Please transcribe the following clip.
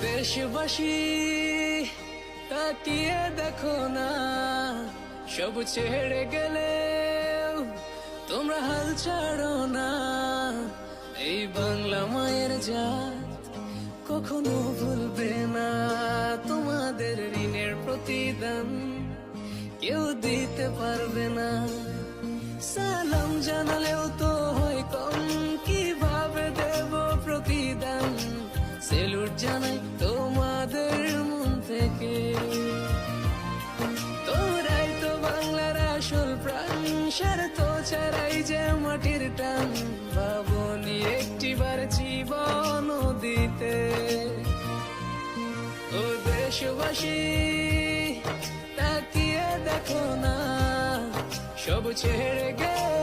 দেশবাসী তাকিয়ে দেখো না, সব ছেড়ে গেলে তোমরা হাল ছাড়ো না। এই বাংলা মায়ের জাত কখনো ভুলবে না, তোমাদের ঋণের প্রতিদান কেউ দিতে পারবে না। সালাম জানালেও তো হয় কম, কিভাবে দেব প্রতিদান? সেলুট জানাই তোমাদের মন থেকে, তোরাই তো বাংলার আসল প্রাণ, স্বার্থ ছাড়াই যে মাটির টান। ভাবনি একটিবার জীবন দিতে। ও দেশবাসী তাকিয়ে দেখো না, সব ছেড়ে গেলে